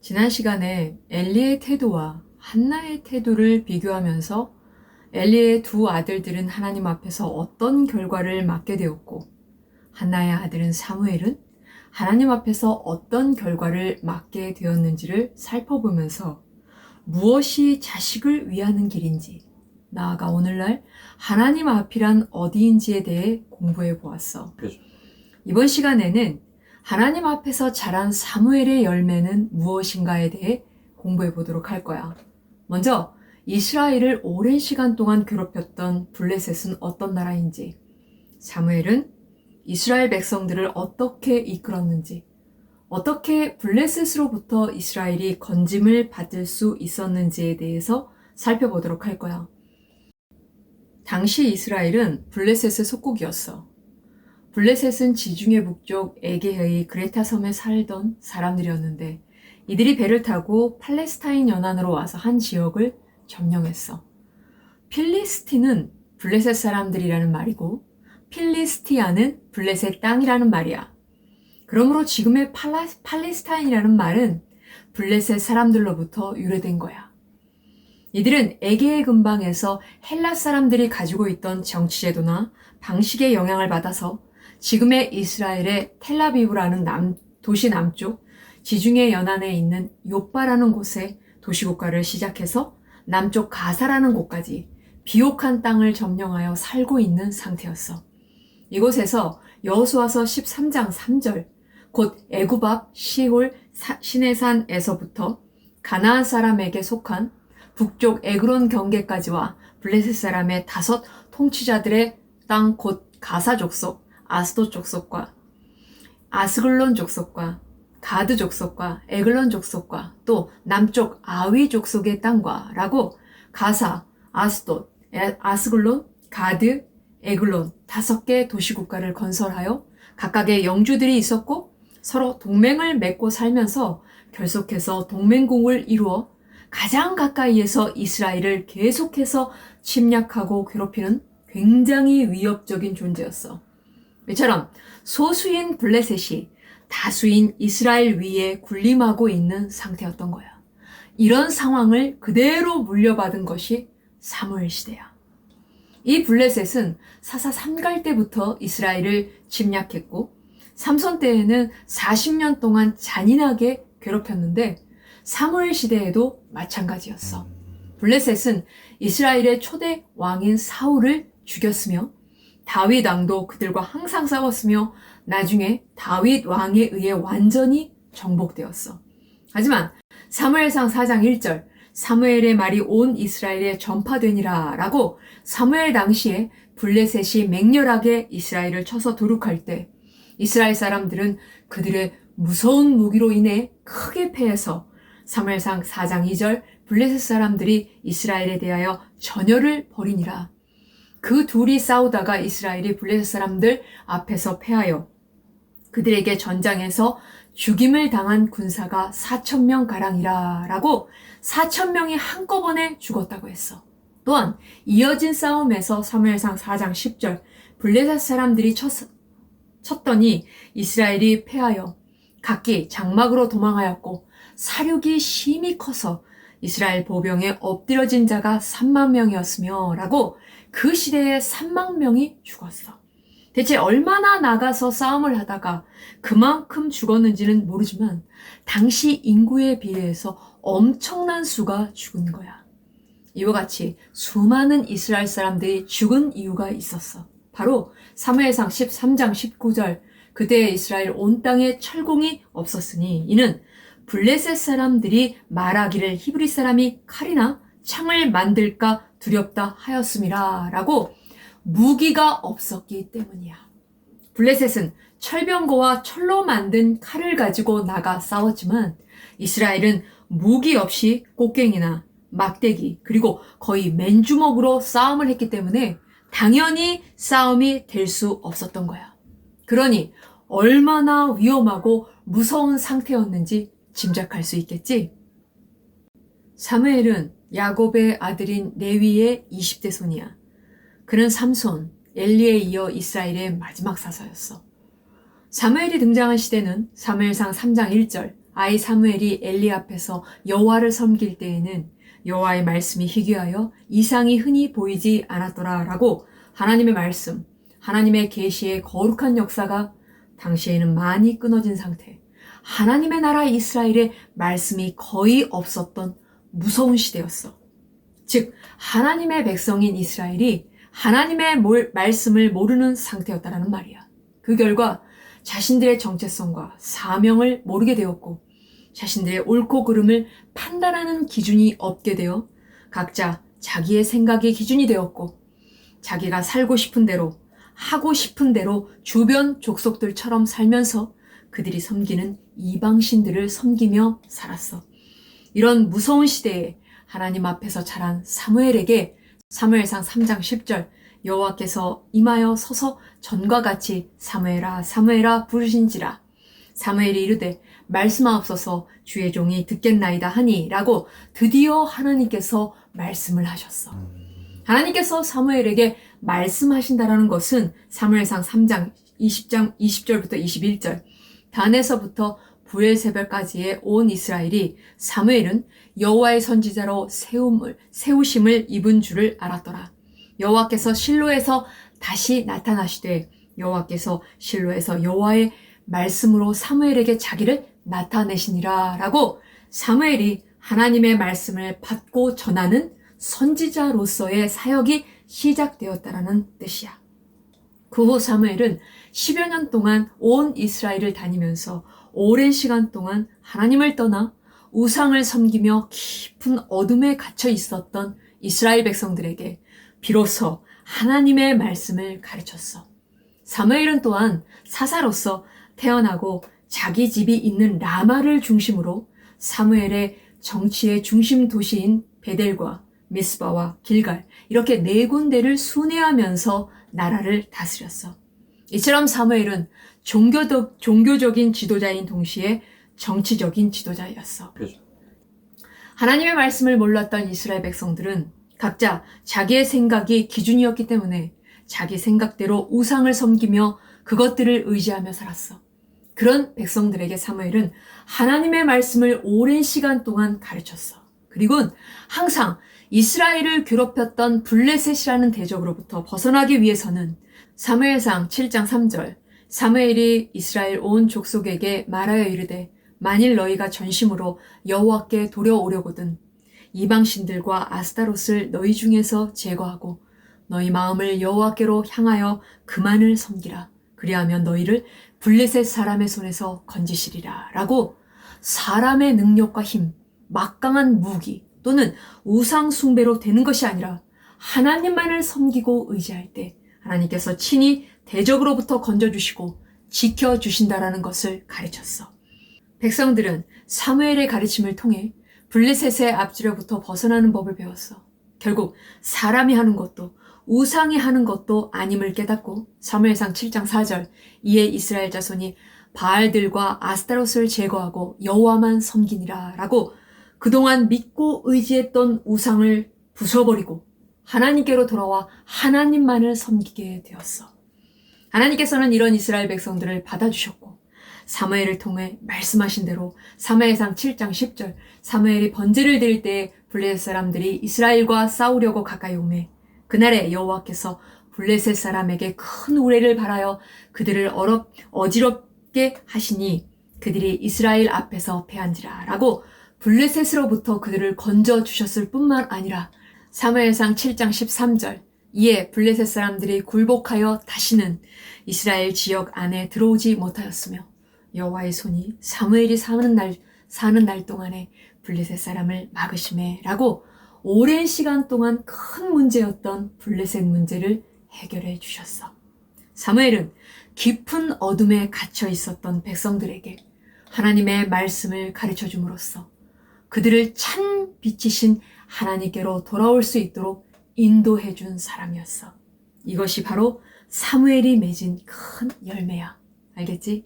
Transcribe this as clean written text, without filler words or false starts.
지난 시간에 엘리의 태도와 한나의 태도를 비교하면서 엘리의 두 아들들은 하나님 앞에서 어떤 결과를 맞게 되었고, 한나의 아들은 사무엘은 하나님 앞에서 어떤 결과를 맞게 되었는지를 살펴보면서 무엇이 자식을 위하는 길인지, 나아가 오늘날 하나님 앞이란 어디인지에 대해 공부해 보았어. 그죠. 이번 시간에는 하나님 앞에서 자란 사무엘의 열매는 무엇인가에 대해 공부해 보도록 할 거야. 먼저 이스라엘을 오랜 시간 동안 괴롭혔던 블레셋은 어떤 나라인지, 사무엘은 이스라엘 백성들을 어떻게 이끌었는지, 어떻게 블레셋으로부터 이스라엘이 건짐을 받을 수 있었는지에 대해서 살펴보도록 할 거야. 당시 이스라엘은 블레셋의 속국이었어. 블레셋은 지중해 북쪽 에게해의 그레타 섬에 살던 사람들이었는데, 이들이 배를 타고 팔레스타인 연안으로 와서 한 지역을 점령했어. 필리스틴은 블레셋 사람들이라는 말이고, 필리스티아는 블레셋 땅이라는 말이야. 그러므로 지금의 팔레스타인이라는 말은 블레셋 사람들로부터 유래된 거야. 이들은 에게해 근방에서 헬라 사람들이 가지고 있던 정치제도나 방식의 영향을 받아서 지금의 이스라엘의 텔라비브라는 도시 남쪽 지중해 연안에 있는 요빠라는 곳에 도시국가를 시작해서 남쪽 가사라는 곳까지 비옥한 땅을 점령하여 살고 있는 상태였어. 이곳에서 여호수아서 13장 3절, 곧 애굽 앞 시홀 시내산에서부터 가나안 사람에게 속한 북쪽 에그론 경계까지와 블레셋 사람의 5 통치자들의 땅 곧 가사 족속, 아스돗 족속과 아스글론 족속과 가드 족속과 에글론 족속과 또 남쪽 아위 족속의 땅과 라고 가사, 아스돗, 아스글론, 가드, 에글론 5개 도시국가를 건설하여 각각의 영주들이 있었고 서로 동맹을 맺고 살면서 결속해서 동맹국을 이루어 가장 가까이에서 이스라엘을 계속해서 침략하고 괴롭히는 굉장히 위협적인 존재였어. 이처럼 소수인 블레셋이 다수인 이스라엘 위에 군림하고 있는 상태였던 거야. 이런 상황을 그대로 물려받은 것이 사무엘 시대야. 이 블레셋은 사사 3갈 때부터 이스라엘을 침략했고 삼손 때에는 40년 동안 잔인하게 괴롭혔는데 사무엘 시대에도 마찬가지였어. 블레셋은 이스라엘의 초대 왕인 사울을 죽였으며 다윗 왕도 그들과 항상 싸웠으며 나중에 다윗 왕에 의해 완전히 정복되었어. 하지만 사무엘상 4장 1절 사무엘의 말이 온 이스라엘에 전파되니라 라고 사무엘 당시에 블레셋이 맹렬하게 이스라엘을 쳐서 도륙할 때 이스라엘 사람들은 그들의 무서운 무기로 인해 크게 패해서 사무엘상 4장 2절 블레셋 사람들이 이스라엘에 대하여 전열을 벌이니라. 그 둘이 싸우다가 이스라엘이 블레셋 사람들 앞에서 패하여 그들에게 전장에서 죽임을 당한 군사가 4,000명 가량이라 라고 4,000명이 한꺼번에 죽었다고 했어. 또한 이어진 싸움에서 사무엘상 4장 10절 블레셋 사람들이 쳤더니 이스라엘이 패하여 각기 장막으로 도망하였고 사륙이 심히 커서 이스라엘 보병에 엎드려진 자가 3만 명이었으며 라고 그 시대에 3만 명이 죽었어. 대체 얼마나 나가서 싸움을 하다가 그만큼 죽었는지는 모르지만 당시 인구에 비해서 엄청난 수가 죽은 거야. 이와 같이 수많은 이스라엘 사람들이 죽은 이유가 있었어. 바로 사무엘상 13장 19절 그때 이스라엘 온 땅에 철공이 없었으니 이는 블레셋 사람들이 말하기를 히브리 사람이 칼이나 창을 만들까 두렵다 하였음이라 라고 무기가 없었기 때문이야. 블레셋은 철병거와 철로 만든 칼을 가지고 나가 싸웠지만 이스라엘은 무기 없이 꽃갱이나 막대기 그리고 거의 맨주먹으로 싸움을 했기 때문에 당연히 싸움이 될 수 없었던 거야. 그러니 얼마나 위험하고 무서운 상태였는지 짐작할 수 있겠지? 사무엘은 야곱의 아들인 레위의 20대 손이야. 그는 삼손, 엘리에 이어 이스라엘의 마지막 사사였어. 사무엘이 등장한 시대는 사무엘상 3장 1절 아이 사무엘이 엘리 앞에서 여호와를 섬길 때에는 여호와의 말씀이 희귀하여 이상이 흔히 보이지 않았더라 라고 하나님의 말씀, 하나님의 계시의 거룩한 역사가 당시에는 많이 끊어진 상태, 하나님의 나라 이스라엘에 말씀이 거의 없었던 무서운 시대였어. 즉 하나님의 백성인 이스라엘이 하나님의 말씀을 모르는 상태였다라는 말이야. 그 결과 자신들의 정체성과 사명을 모르게 되었고 자신들의 옳고 그름을 판단하는 기준이 없게 되어 각자 자기의 생각이 기준이 되었고 자기가 살고 싶은 대로 하고 싶은 대로 주변 족속들처럼 살면서 그들이 섬기는 이방신들을 섬기며 살았어. 이런 무서운 시대에 하나님 앞에서 자란 사무엘에게 사무엘상 3장 10절 여호와께서 임하여 서서 전과 같이 사무엘아 사무엘아 부르신지라. 사무엘이 이르되 말씀하옵소서 주의 종이 듣겠나이다 하니 라고 드디어 하나님께서 말씀을 하셨어. 하나님께서 사무엘에게 말씀하신다라는 것은 사무엘상 3장 20절부터 21절 단에서부터 부엘세벨까지의 온 이스라엘이 사무엘은 여호와의 선지자로 세우심을 입은 줄을 알았더라. 여호와께서 실로에서 다시 나타나시되 여호와께서 실로에서 여호와의 말씀으로 사무엘에게 자기를 나타내시니라 라고 사무엘이 하나님의 말씀을 받고 전하는 선지자로서의 사역이 시작되었다라는 뜻이야. 그 후 사무엘은 10여 년 동안 온 이스라엘을 다니면서 오랜 시간 동안 하나님을 떠나 우상을 섬기며 깊은 어둠에 갇혀 있었던 이스라엘 백성들에게 비로소 하나님의 말씀을 가르쳤어. 사무엘은 또한 사사로서 태어나고 자기 집이 있는 라마를 중심으로 사무엘의 정치의 중심 도시인 베델과 미스바와 길갈 이렇게 네 군데를 순회하면서 나라를 다스렸어. 이처럼 사무엘은 종교적인 지도자인 동시에 정치적인 지도자였어. 그렇죠. 하나님의 말씀을 몰랐던 이스라엘 백성들은 각자 자기의 생각이 기준이었기 때문에 자기 생각대로 우상을 섬기며 그것들을 의지하며 살았어. 그런 백성들에게 사무엘은 하나님의 말씀을 오랜 시간 동안 가르쳤어. 그리고 항상 이스라엘을 괴롭혔던 블레셋이라는 대적으로부터 벗어나기 위해서는 사무엘상 7장 3절 사무엘이 이스라엘 온 족속에게 말하여 이르되 만일 너희가 전심으로 여호와께 돌아오려거든 이방신들과 아스타롯을 너희 중에서 제거하고 너희 마음을 여호와께로 향하여 그만을 섬기라. 그리하면 너희를 블레셋 사람의 손에서 건지시리라 라고 사람의 능력과 힘, 막강한 무기 또는 우상 숭배로 되는 것이 아니라 하나님만을 섬기고 의지할 때 하나님께서 친히 대적으로부터 건져주시고 지켜주신다라는 것을 가르쳤어. 백성들은 사무엘의 가르침을 통해 블레셋의 압제로부터 벗어나는 법을 배웠어. 결국 사람이 하는 것도 우상이 하는 것도 아님을 깨닫고 사무엘상 7장 4절 이에 이스라엘 자손이 바알들과 아스타롯을 제거하고 여호와만 섬기니라 라고 그동안 믿고 의지했던 우상을 부숴버리고 하나님께로 돌아와 하나님만을 섬기게 되었어. 하나님께서는 이런 이스라엘 백성들을 받아주셨고 사무엘을 통해 말씀하신 대로 사무엘상 7장 10절 사무엘이 번제를 드릴 때에 블레셋 사람들이 이스라엘과 싸우려고 가까이 오매 그날에 여호와께서 블레셋 사람에게 큰 우레를 발하여 그들을 어지럽게 하시니 그들이 이스라엘 앞에서 패한지라 라고 블레셋으로부터 그들을 건져주셨을 뿐만 아니라 사무엘상 7장 13절 이에 블레셋 사람들이 굴복하여 다시는 이스라엘 지역 안에 들어오지 못하였으며 여호와의 손이 사무엘이 사는 날 동안에 블레셋 사람을 막으시매 라고 오랜 시간 동안 큰 문제였던 블레셋 문제를 해결해 주셨어. 사무엘은 깊은 어둠에 갇혀 있었던 백성들에게 하나님의 말씀을 가르쳐 줌으로써 그들을 찬 빛이신 하나님께로 돌아올 수 있도록 인도해 준 사람이었어. 이것이 바로 사무엘이 맺은 큰 열매야. 알겠지?